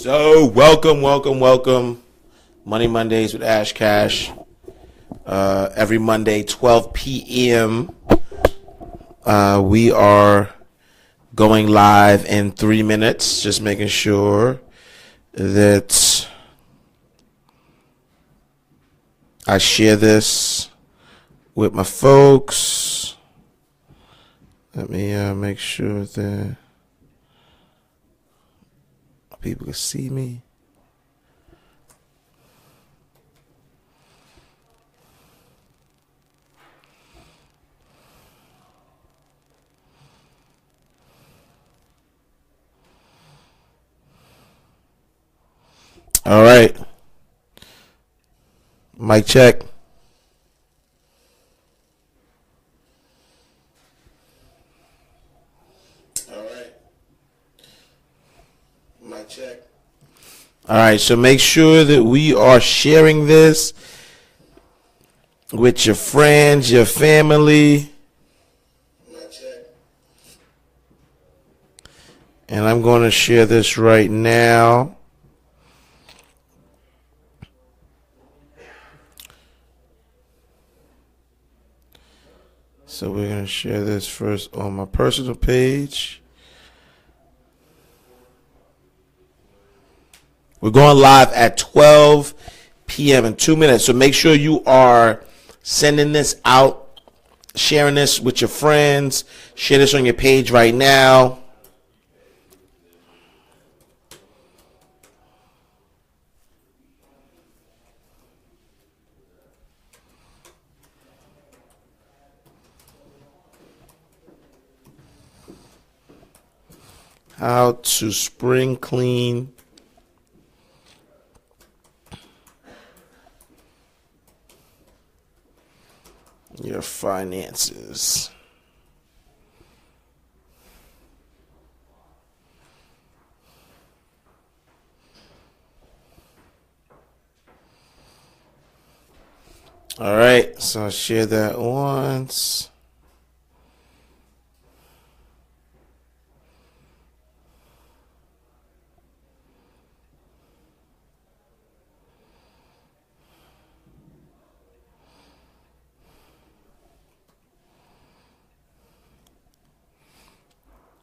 So welcome. Money Mondays with Ash Cash. Every Monday, 12 p.m. We are going live in 3 minutes. Just making sure that I share this with my folks. Let me make sure that people can see me. All right. Mic check. All right, so make sure that we are sharing this with your friends, your family. And I'm going to share this right now. So we're going to share this first on my personal page. We're going live at 12 p.m. in 2 minutes. So make sure you are sending this out, sharing this with your friends. Share this on your page right now. How to spring clean your finances. All right, so I'll share that once.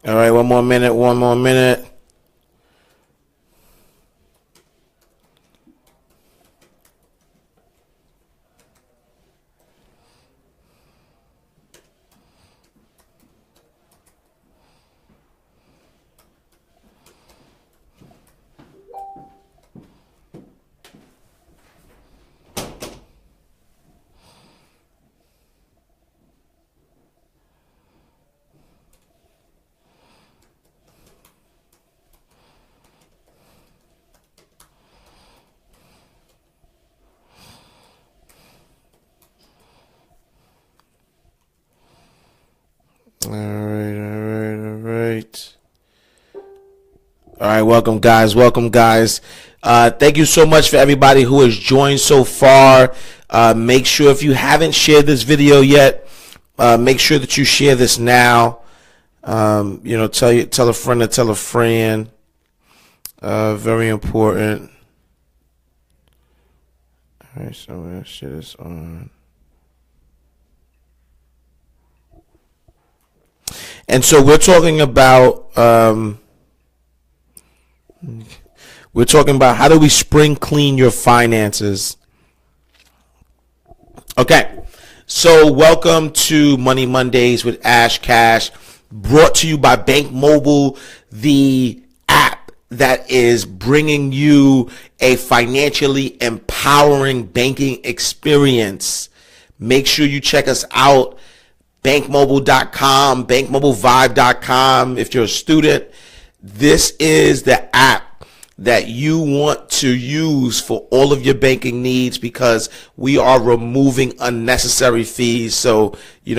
All right, one more minute. All right, welcome guys. Thank you so much for everybody who has joined so far. Make sure if you haven't shared this video yet, make sure that you share this now. Tell a friend to tell a friend. Very important. All right, so I'm gonna share this on. And so we're talking about how do we spring clean your finances. Okay, so welcome to Money Mondays with Ash Cash, brought to you by Bank Mobile, the app that is bringing you a financially empowering banking experience. Make sure you check us out. Bankmobile.com, bankmobilevibe.com. If you're a student, this is the app that you want to use for all of your banking needs because we are removing unnecessary fees. So,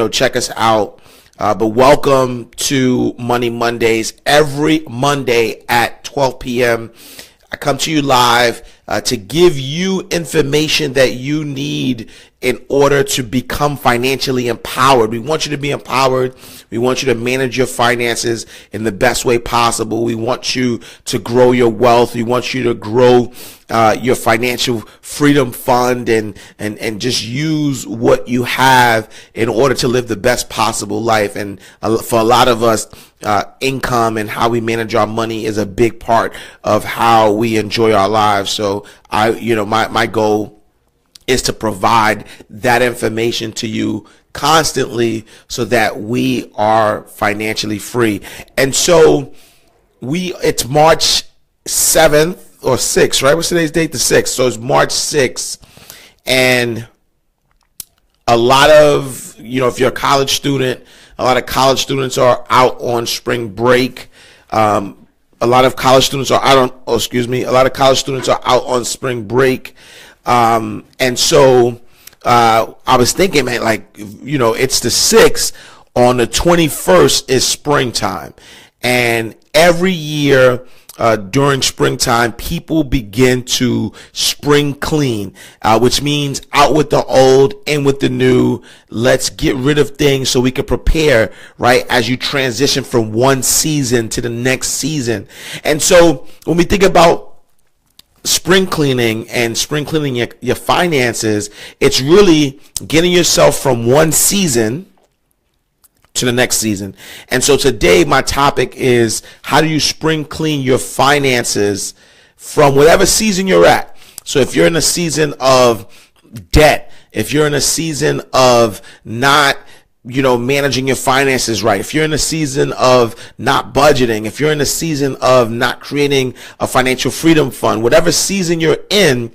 check us out. But welcome to Money Mondays. Every Monday at 12 p.m. I come to you live to give you information that you need in order to become financially empowered. We want you to be empowered. We want you to manage your finances in the best way possible. We want you to grow your wealth. We want you to grow your financial freedom fund and just use what you have in order to live the best possible life. And for a lot of us, income and how we manage our money is a big part of how we enjoy our lives. So my goal is to provide that information to you constantly so that we are financially free. And so it's March 7th or 6th, right? What's today's date? The 6th. So it's March 6th. And a lot of, if you're a college student, a lot of college students are out on spring break. A lot of college students are out on spring break. And so I was thinking, man, it's the 6th. On the 21st is springtime. And every year during springtime, people begin to spring clean, which means out with the old, in with the new. Let's get rid of things so we can prepare, right, as you transition from one season to the next season. And so when we think about spring cleaning and spring cleaning your finances, it's really getting yourself from one season to the next season. And so today my topic is, how do you spring clean your finances from whatever season you're at? So if you're in a season of debt, if you're in a season of not managing your finances right, if you're in a season of not budgeting, if you're in a season of not creating a financial freedom fund, whatever season you're in,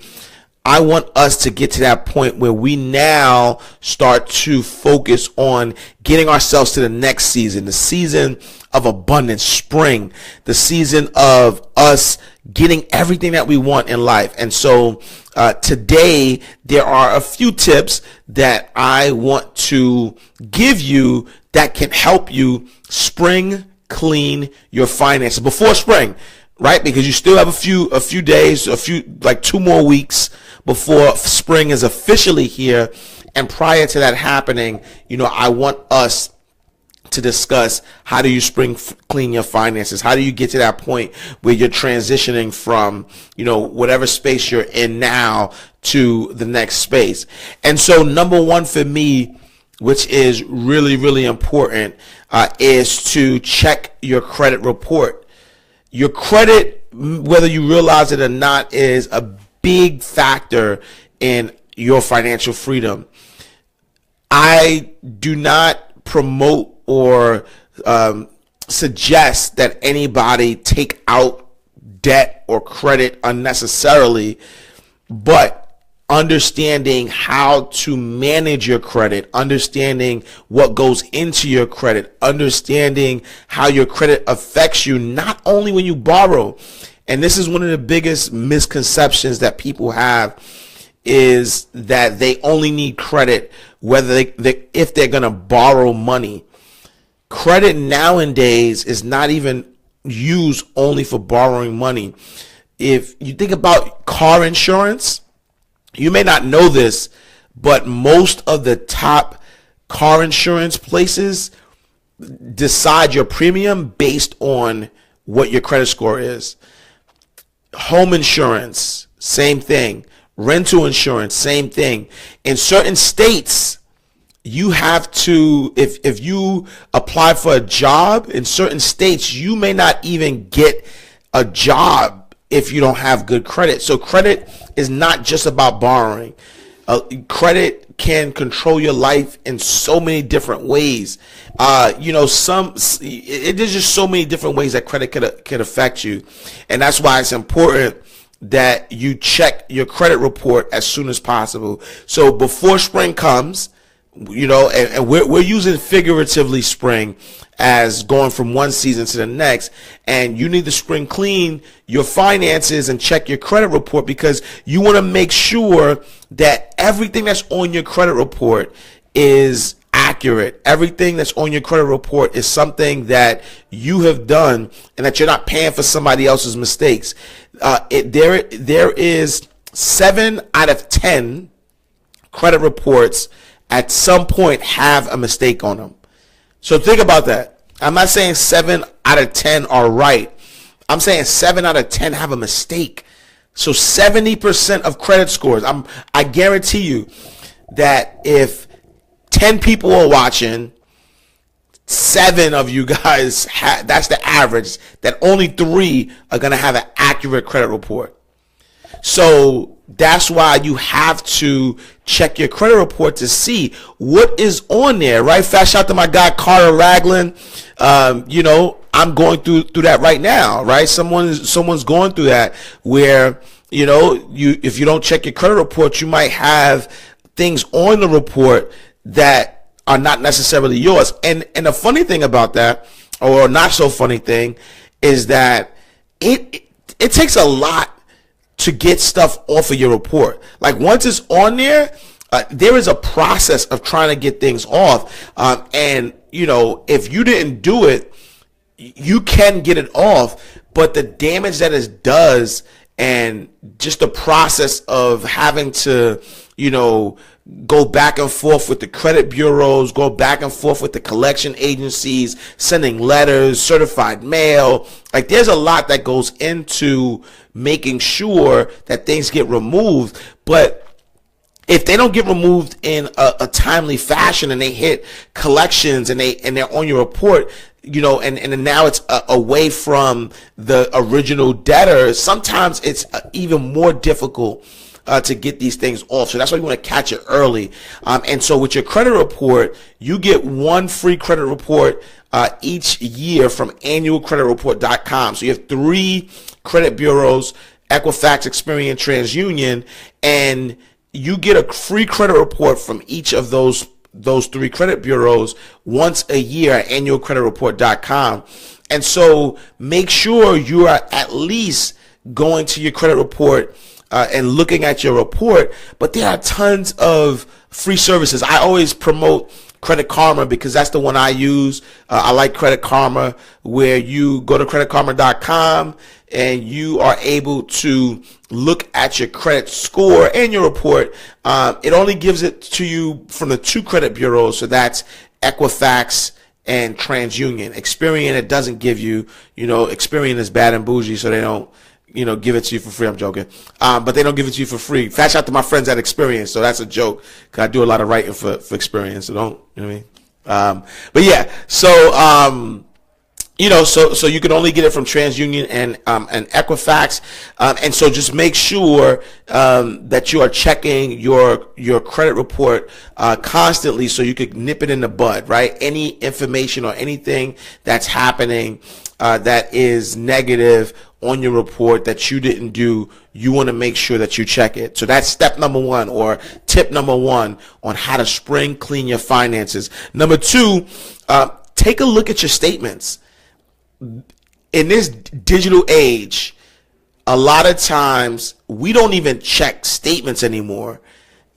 I want us to get to that point where we now start to focus on getting ourselves to the next season, the season of abundance, spring, the season of us getting everything that we want in life. And so today there are a few tips that I want to give you that can help you spring clean your finances before spring, right? Because you still have a few days, like 2 more weeks before spring is officially here. And prior to that happening, I want us to discuss, how do you spring clean your finances? How do you get to that point where you're transitioning from, whatever space you're in now to the next space? And so number one for me, which is really, really important, is to check your credit report. Your credit, whether you realize it or not, is a big factor in your financial freedom. I do not promote or suggest that anybody take out debt or credit unnecessarily, but understanding how to manage your credit, understanding what goes into your credit, understanding how your credit affects you, not only when you borrow. And this is one of the biggest misconceptions that people have, is that they only need credit if they're going to borrow money. Credit nowadays is not even used only for borrowing money. If you think about car insurance, you may not know this, but most of the top car insurance places decide your premium based on what your credit score is. Home insurance, same thing. Rental insurance, same thing. In certain states, you have to, if you apply for a job in certain states, you may not even get a job if you don't have good credit. So credit is not just about borrowing. Credit can control your life in so many different ways. There's just so many different ways that credit could affect you. And that's why it's important that you check your credit report as soon as possible. So before spring comes, and we're using figuratively spring as going from one season to the next, and you need to spring clean your finances and check your credit report, because you want to make sure that everything that's on your credit report is accurate. Everything that's on your credit report is something that you have done, and that you're not paying for somebody else's mistakes. There is 7 out of 10 credit reports at some point have a mistake on them. So think about that. I'm not saying 7 out of 10 are right. I'm saying 7 out of 10 have a mistake. So 70% of credit scores, I guarantee you that if 10 people are watching, 7 of you guys, that's the average, that only 3 are going to have an accurate credit report. So that's why you have to check your credit report to see what is on there, right? Fast shout to my guy Carter Ragland. You know, I'm going through that right now, right? Someone's going through that where, you know, if you don't check your credit report, you might have things on the report that are not necessarily yours. And the funny thing about that, or not so funny thing, is that it takes a lot to get stuff off of your report. Like once it's on there, there is a process of trying to get things off. And you know, if you didn't do it, you can get it off, but the damage that it does and just the process of having to, you know, go back and forth with the credit bureaus, go back and forth with the collection agencies, sending letters, certified mail. Like there's a lot that goes into making sure that things get removed. But if they don't get removed in a timely fashion and they hit collections and they're on your report, you know, and now it's away from the original debtor, sometimes it's even more difficult to get these things off. So that's why you want to catch it early. And so with your credit report, you get 1 free credit report each year from annualcreditreport.com. So you have 3 credit bureaus, Equifax, Experian, TransUnion, and you get a free credit report from each of those 3 credit bureaus once a year at annualcreditreport.com. And so make sure you are at least going to your credit report and looking at your report. But there are tons of free services. I always promote Credit Karma because that's the one I use. I like Credit Karma, where you go to creditkarma.com and you are able to look at your credit score and your report. It only gives it to you from the 2 credit bureaus, so that's Equifax and TransUnion. Experian, it doesn't give you, you know, Experian is bad and bougie, so they don't, you know, give it to you for free. I'm joking. But they don't give it to you for free. Fast out to my friends at Experian, so that's a joke, because I do a lot of writing for Experian, so don't, you know what I mean? But yeah, so, you know, so you can only get it from TransUnion and Equifax, and so just make sure that you are checking your credit report constantly, so you could nip it in the bud, right? Any information or anything that's happening that is negative on your report that you didn't do, you want to make sure that you check it. So that's step number 1, or tip number 1 on how to spring clean your finances. Number 2, take a look at your statements. In this digital age, a lot of times we don't even check statements anymore.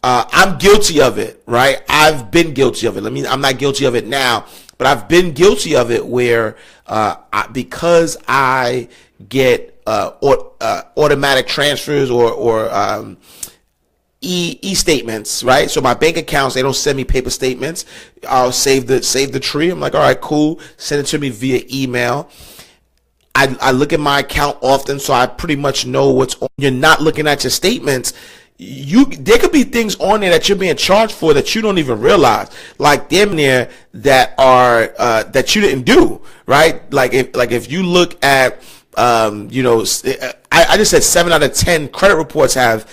I'm guilty of it, right? I've been guilty of it. I'm not guilty of it now, but I've been guilty of it where because I get automatic transfers or e-statements, right? So my bank accounts, they don't send me paper statements. I'll save the tree. I'm like, all right, cool. Send it to me via email. I look at my account often, so I pretty much know what's on. You're not looking at your statements. There could be things on there that you're being charged for that you don't even realize, like them there that are that you didn't do, right? Like if you look at you know, I just said 7 out of 10 credit reports have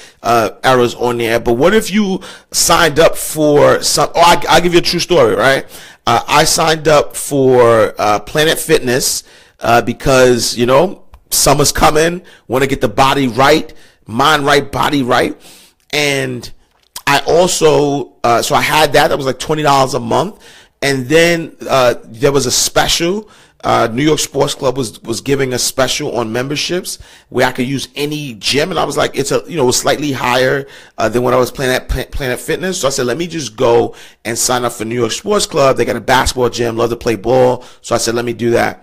errors on there. But what if you signed up for some? Oh, I'll give you a true story, right? I signed up for Planet Fitness because, you know, summer's coming. Want to get the body right, mind right, body right, and I also so I had that. That was like $20 a month, and then there was a special. New York Sports Club was giving a special on memberships where I could use any gym, and I was like, it's a, you know, it was slightly higher than when I was playing at Planet Fitness. So I said, let me just go and sign up for New York Sports Club. They got a basketball gym, love to play ball. So I said, let me do that.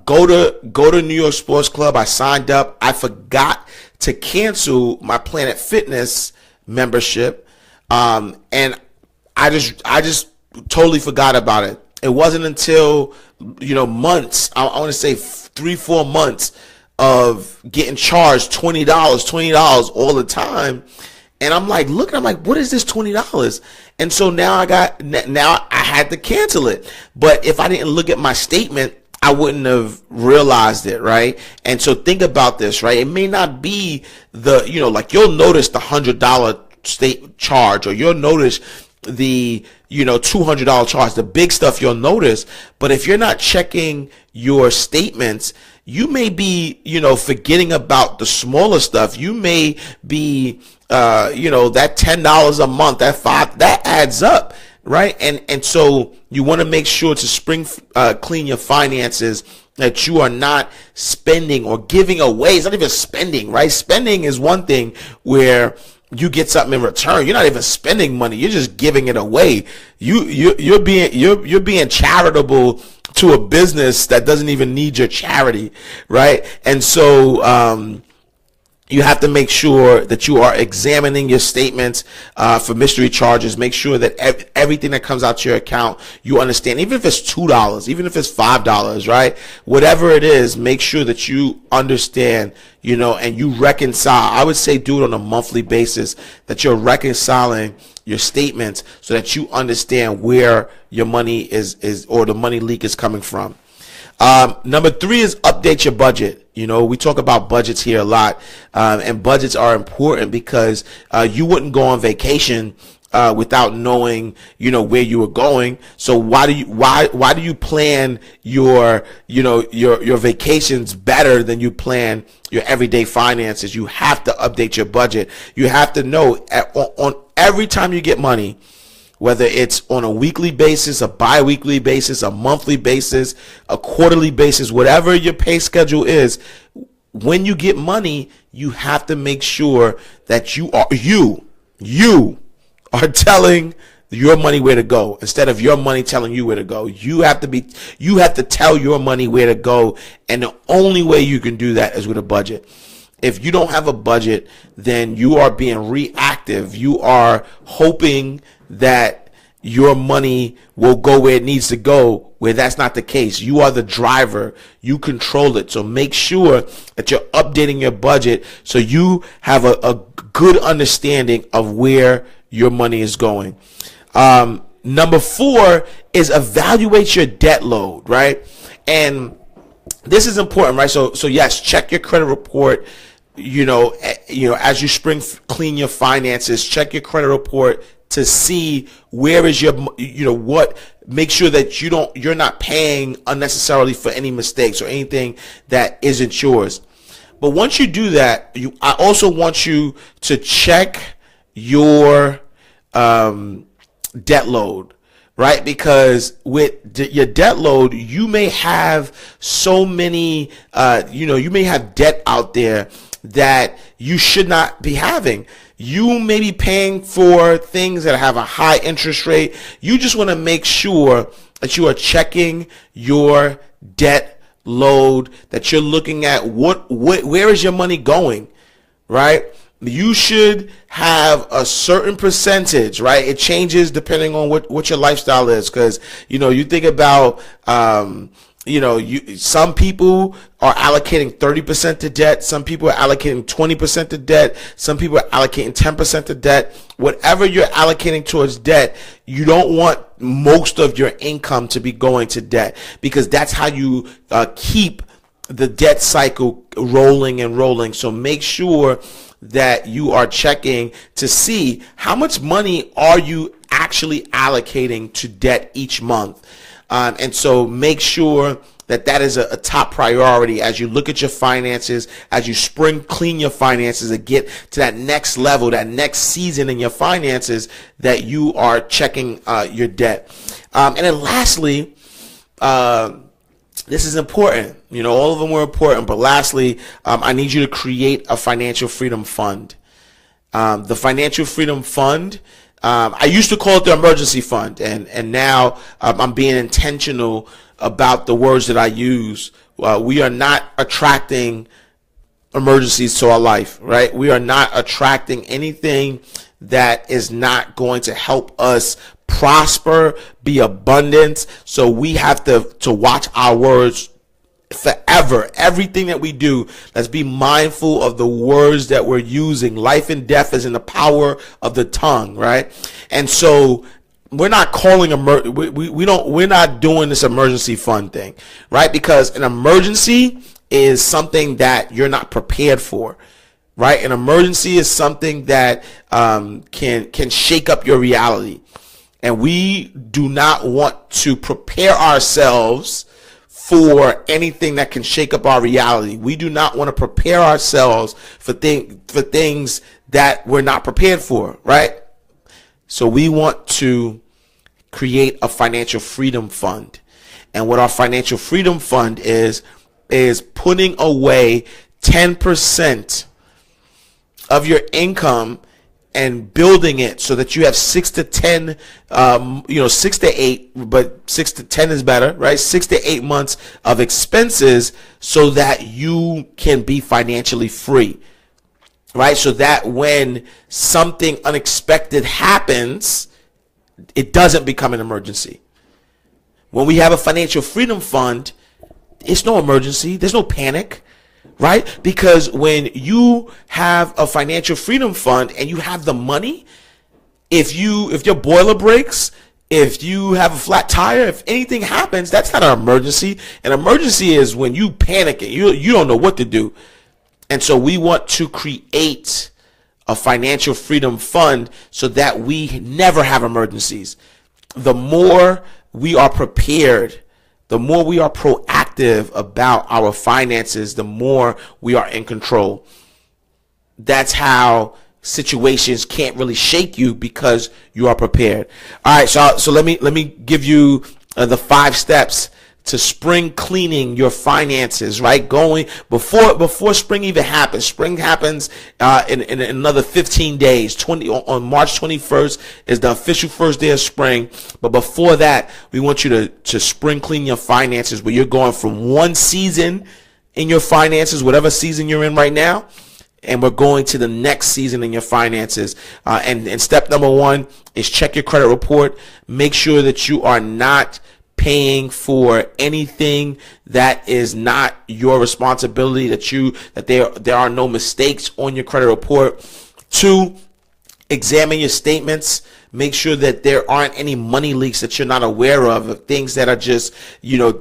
Go to New York Sports Club. I signed up. I forgot to cancel my Planet Fitness membership. And I just totally forgot about it. It wasn't until, months, I want to say 3-4 months of getting charged $20 all the time. And I'm like, look, I'm like, what is this $20? And so now I had to cancel it. But if I didn't look at my statement, I wouldn't have realized it, right? And so think about this, right? It may not be like you'll notice the $100 state charge, or you'll notice the $200 charge, the big stuff you'll notice. But if you're not checking your statements, you may be forgetting about the smaller stuff. You may be that $10 a month, that adds up, right? And so you want to make sure to clean your finances, that you are not spending or giving away. It's not even spending, right? Spending is one thing where you get something in return. You're not even spending money. You're just giving it away. You're being charitable to a business that doesn't even need your charity, right? And so you have to make sure that you are examining your statements for mystery charges. Make sure that everything that comes out to your account, you understand. Even if it's $2, even if it's $5, right? Whatever it is, make sure that you understand, and you reconcile. I would say do it on a monthly basis, that you're reconciling your statements so that you understand where your money is or the money leak is coming from. Number 3 is update your budget. We talk about budgets here a lot, and budgets are important because you wouldn't go on vacation without knowing where you were going. So why do you plan your vacations better than you plan your everyday finances? You have to update your budget. You have to know on every time you get money, whether it's on a weekly basis, a bi-weekly basis, a monthly basis, a quarterly basis, whatever your pay schedule is, when you get money, you have to make sure that you are telling your money where to go instead of your money telling you where to go. You have to tell your money where to go, and the only way you can do that is with a budget. If you don't have a budget, then you are being reactive. You are hoping that your money will go where it needs to go, where that's not the case. You are the driver. You control it. So make sure that you're updating your budget so you have a good understanding of where your money is going. Number 4 is evaluate your debt load, right? And this is important, right? So yes, check your credit report. As you clean your finances, check your credit report to see where is your, make sure that you're not paying unnecessarily for any mistakes or anything that isn't yours. But once you do that, I also want you to check your debt load, right? Because with your debt load, you may have so many, you may have debt out there that you should not be having. You may be paying for things that have a high interest rate. You just want to make sure that you are checking your debt load, that you're looking at where is your money going, right? You should have a certain percentage, right? It changes depending on what your lifestyle is, because you think about some people are allocating 30% to debt. Some people are allocating 20% to debt. Some people are allocating 10% to debt. Whatever you're allocating towards debt, you don't want most of your income to be going to debt, because that's how you keep the debt cycle rolling and rolling. So make sure that you are checking to see how much money are you actually allocating to debt each month. And so make sure that is a top priority as you look at your finances, as you clean your finances and get to that next level, that next season in your finances, that you are checking your debt. And then lastly, this is important. All of them were important, but lastly, I need you to create a financial freedom fund. The financial freedom fund, I used to call it the emergency fund, and now I'm being intentional about the words that I use. We are not attracting emergencies to our life, right? We are not attracting anything that is not going to help us prosper, be abundant. So we have to watch our words forever. Everything that we do, let's be mindful of the words that we're using. Life and death is in the power of the tongue, right? And so we're not calling we're not doing this emergency fund thing, right? Because an emergency is something that you're not prepared for, right? An emergency is something that can shake up your reality. And we do not want to prepare ourselves for anything that can shake up our reality. We do not want to prepare ourselves for things that we're not prepared for, right? So we want to create a financial freedom fund. And what our financial freedom fund is putting away 10% of your income and building it so that you have 6 to 10, 6 to 8, but 6 to 10 is better, right? 6 to 8 months of expenses so that you can be financially free, right? So that when something unexpected happens, it doesn't become an emergency. When we have a financial freedom fund, it's no emergency. There's no panic. Right? Because when you have a financial freedom fund and you have the money, if your boiler breaks, if you have a flat tire, if anything happens, that's not an emergency. An emergency is when you panic and you don't know what to do. And so we want to create a financial freedom fund so that we never have emergencies. The more we are prepared, the more we are proactive about our finances, the more we are in control. That's how situations can't really shake you, because you are prepared. All right, so let me give you the 5 steps to spring cleaning your finances, right? Going before spring even happens. Spring happens in another 15 days. On March 21st is the official first day of spring. But before that, we want you to spring clean your finances, where you're going from one season in your finances, whatever season you're in right now, and we're going to the next season in your finances. And step number 1 is check your credit report. Make sure that you are not paying for anything that is not your responsibility, that there are no mistakes on your credit report. 2, examine your statements. Make sure that there aren't any money leaks that you're not aware of things that are just,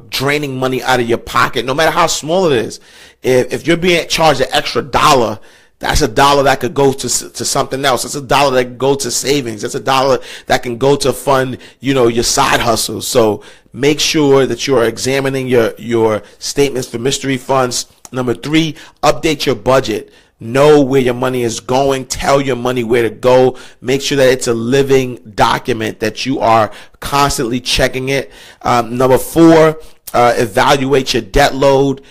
draining money out of your pocket, no matter how small it is. If you're being charged an extra $1, that's $1 that could go to something else. That's $1 that can go to savings. That's $1 that can go to fund, your side hustles. So make sure that you are examining your statements for mystery funds. Number 3, update your budget. Know where your money is going. Tell your money where to go. Make sure that it's a living document, that you are constantly checking it. Number 4, evaluate your debt load.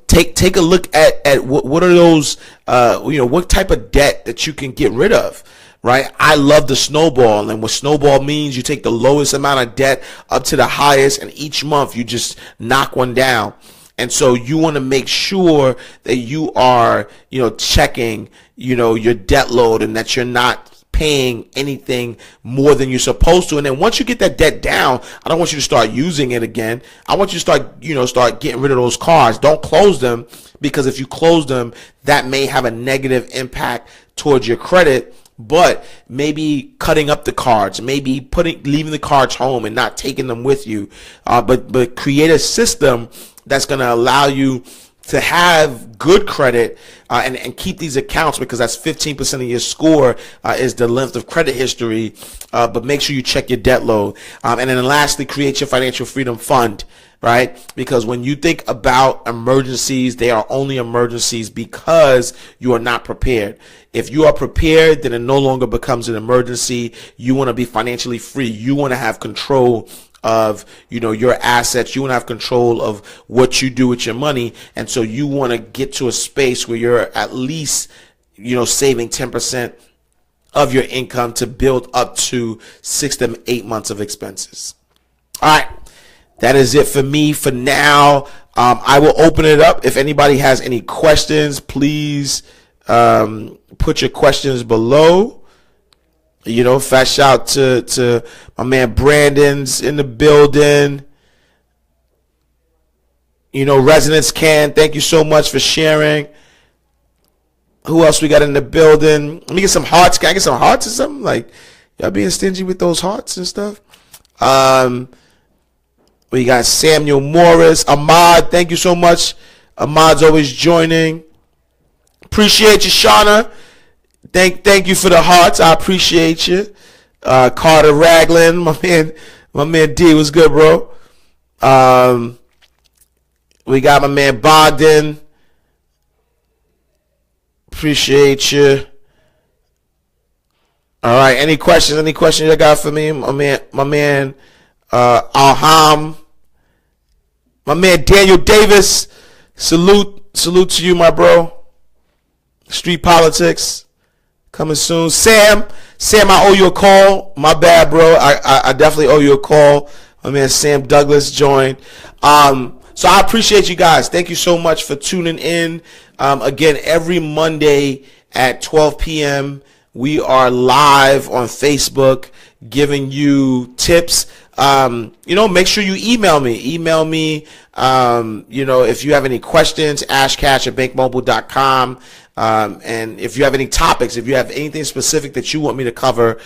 Take a look at what are those, what type of debt that you can get rid of, right? I love the snowball, and what snowball means, you take the lowest amount of debt up to the highest, and each month you just knock one down. And so you want to make sure that you are, checking, your debt load, and that you're not paying anything more than you're supposed to. And then once you get that debt down, I don't want you to start using it again. I want you to start getting rid of those cards. Don't close them, because if you close them, that may have a negative impact towards your credit. But maybe cutting up the cards, maybe leaving the cards home and not taking them with you. But create a system that's going to allow you to have good credit and keep these accounts, because that's 15% of your score is the length of credit history. But make sure you check your debt load. And then lastly, create your financial freedom fund, right? Because when you think about emergencies, they are only emergencies because you are not prepared. If you are prepared, then it no longer becomes an emergency. You want to be financially free. You want to have control of your assets. You want to have control of what you do with your money. And so you want to get to a space where you're at least saving 10% of your income to build up to 6 to 8 months of expenses. All right, that is it for me for now. I will open it up. If anybody has any questions, please put your questions below. You know, fat shout to my man Brandon's in the building. You know, Resonance Can, thank you so much for sharing. Who else we got in the building? Let me get some hearts. Can I get some hearts or something? Like, y'all being stingy with those hearts and stuff. We got Samuel Morris. Ahmad, thank you so much. Ahmad's always joining. Appreciate you, Shauna. Thank you for the hearts. I appreciate you. Carter Ragland, my man D, was good, bro. We got my man Bogdan. Appreciate you. All right. Any questions? Any questions you got for me? My man Alham. My man Daniel Davis. Salute to you, my bro. Street Politics coming soon. Sam, I owe you a call. My bad, bro. I definitely owe you a call. My man Sam Douglas joined. So I appreciate you guys. Thank you so much for tuning in. Again, every Monday at 12 p.m., we are live on Facebook giving you tips. You know, make sure you email me. You know, if you have any questions, ashcash@bankmobile.com. And if you have any topics, if you have anything specific that you want me to cover,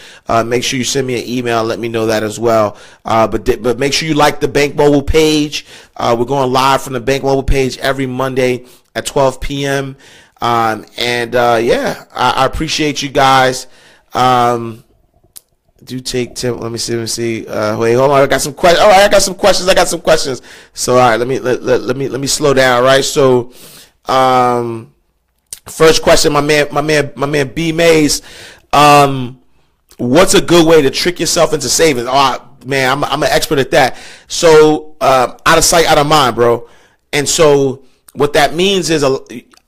make sure you send me an email. Let me know that as well. But make sure you like the Bank Mobile page. We're going live from the Bank Mobile page every Monday at 12 p.m. Yeah, I appreciate you guys. Do take tip. Let me see. Wait, hold on. I got some questions. All right, I got some questions. So, all right, let me slow down. All right. So, first question, my man B Mays. What's a good way to trick yourself into savings? Oh man, I'm an expert at that. So, out of sight, out of mind, bro. And so, what that means is,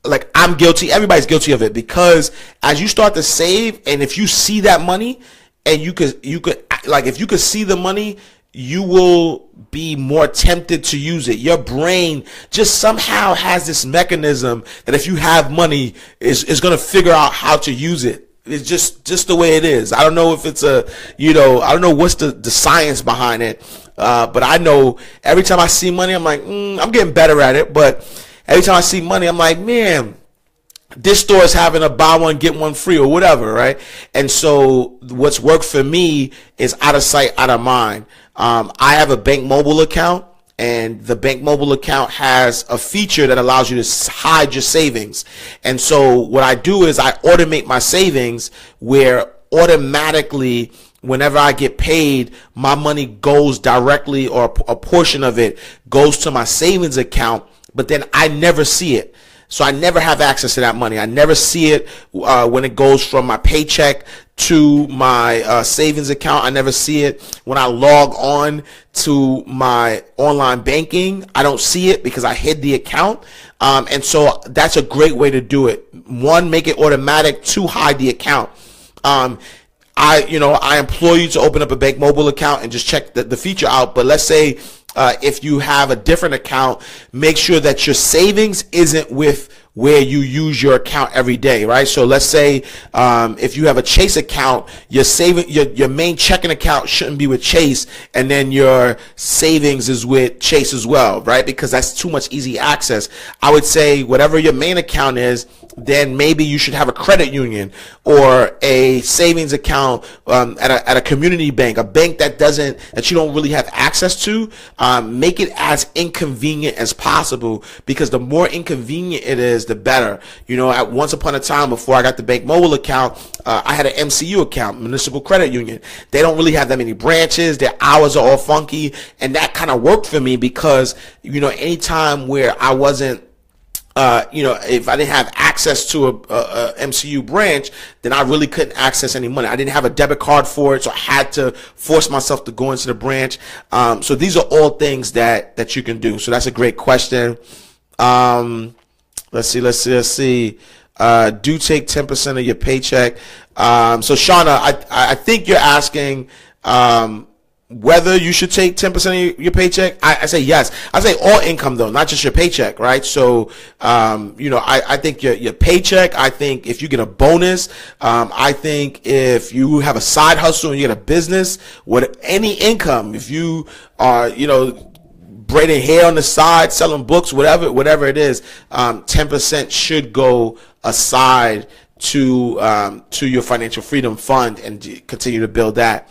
like, I'm guilty. Everybody's guilty of it, because as you start to save, and if you see that money, and you could like, if you could see the money, you will be more tempted to use it. Your brain just somehow has this mechanism that if you have money, is going to figure out how to use it. It's just the way it is. I don't know if it's I don't know what's the science behind it. But I know every time I see money, I'm like, I'm getting better at it. But every time I see money, I'm like, man, this store is having a buy one, get one free or whatever, right? And so what's worked for me is out of sight, out of mind. I have a Bank Mobile account, and the Bank Mobile account has a feature that allows you to hide your savings. And so what I do is I automate my savings, where automatically whenever I get paid, my money goes directly, or a portion of it goes to my savings account, but then I never see it. So I never have access to that money. I never see it when it goes from my paycheck to my savings account. I never see it when I log on to my online banking. I don't see it because I hid the account. And so that's a great way to do it. One, make it automatic. Two, hide the account. I implore you to open up a Bank Mobile account and just check the feature out. But let's say if you have a different account, make sure that your savings isn't with where you use your account every day, right? So let's say if you have a Chase account, your main checking account shouldn't be with Chase, and then your savings is with Chase as well, right? Because that's too much easy access. I would say whatever your main account is, then maybe you should have a credit union or a savings account at a community bank, a bank that you don't really have access to. Make it as inconvenient as possible, because the more inconvenient it is, the better. At once upon a time, before I got the Bank Mobile account, I had an MCU account, Municipal Credit Union. They don't really have that many branches. Their hours are all funky, and that kind of worked for me because, anytime where I wasn't if I didn't have access to a MCU branch, then I really couldn't access any money. I didn't have a debit card for it, so I had to force myself to go into the branch. So these are all things that you can do. So that's a great question. Let's see. Do take 10% of your paycheck. So Shauna, I think you're asking, whether you should take 10% of your paycheck, I say yes. I say all income though, not just your paycheck, right? So, I think your paycheck, I think if you get a bonus, I think if you have a side hustle and you get a business, any income, if you are, braiding hair on the side, selling books, whatever it is, 10% should go aside to your financial freedom fund and continue to build that.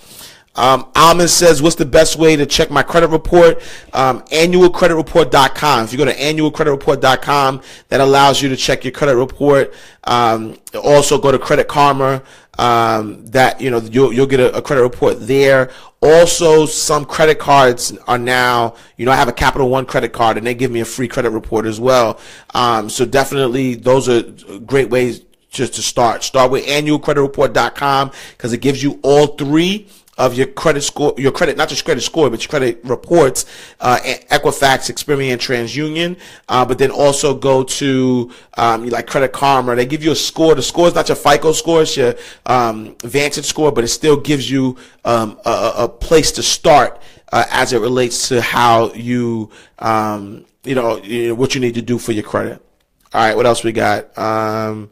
Almond says, what's the best way to check my credit report? Annualcreditreport.com. If you go to annualcreditreport.com, that allows you to check your credit report. Also go to Credit Karma. You'll get a credit report there. Also, some credit cards are now, I have a Capital One credit card and they give me a free credit report as well. So definitely those are great ways just to start. Start with annualcreditreport.com because it gives you all three of your credit score, not just credit score, but your credit reports, Equifax, Experian, and TransUnion. But then also go to, like Credit Karma. They give you a score. The score is not your FICO score, it's your, Vantage score, but it still gives you, a place to start, as it relates to how you, what you need to do for your credit. All right. What else we got?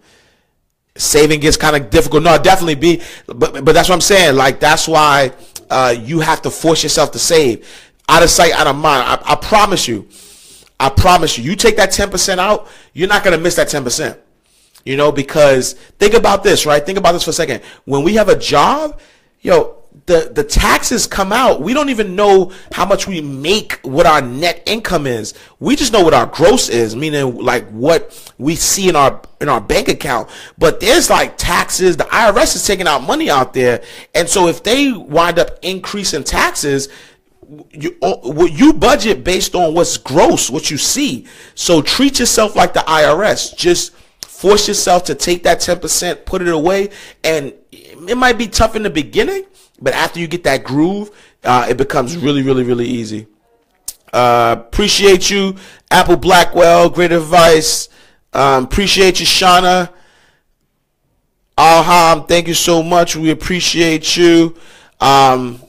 Saving gets kind of difficult. No, definitely be, but that's what I'm saying. Like, that's why you have to force yourself to save. Out of sight, out of mind. I promise you. You take that 10% out, you're not going to miss that 10%. Because think about this, right? Think about this for a second. When we have a job, the taxes come out. We don't even know how much we make, what our net income is. We just know what our gross is, meaning like what we see in our bank account. But there's like taxes. The IRS is taking out money out there. And so if they wind up increasing taxes, you budget based on what's gross, what you see. So treat yourself like the IRS. Just force yourself to take that 10%, put it away. And it might be tough in the beginning, but after you get that groove, it becomes really, really, really easy. Appreciate you, Apple Blackwell. Great advice. Appreciate you, Shauna. Alham, thank you so much. We appreciate you. All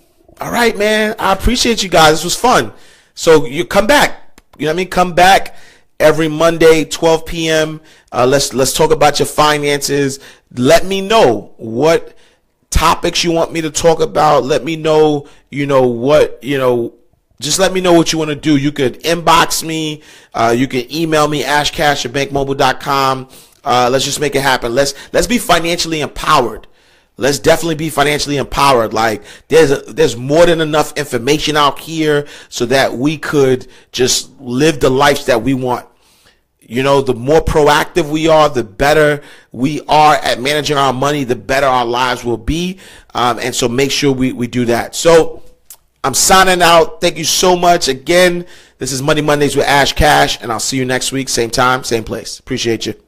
right, man. I appreciate you guys. This was fun. So you come back. You know what I mean? Come back every Monday, 12 p.m. Let's talk about your finances. Let me know what topics you want me to talk about. Let me know, just let me know what you want to do. You could inbox me. You can email me, ashcash@bankmobile.com. Let's just make it happen. Let's be financially empowered. Let's definitely be financially empowered. Like there's more than enough information out here so that we could just live the life that we want. The more proactive we are, the better we are at managing our money, the better our lives will be. And so make sure we do that. So I'm signing out. Thank you so much. Again, this is Money Mondays with Ash Cash, and I'll see you next week. Same time, same place. Appreciate you.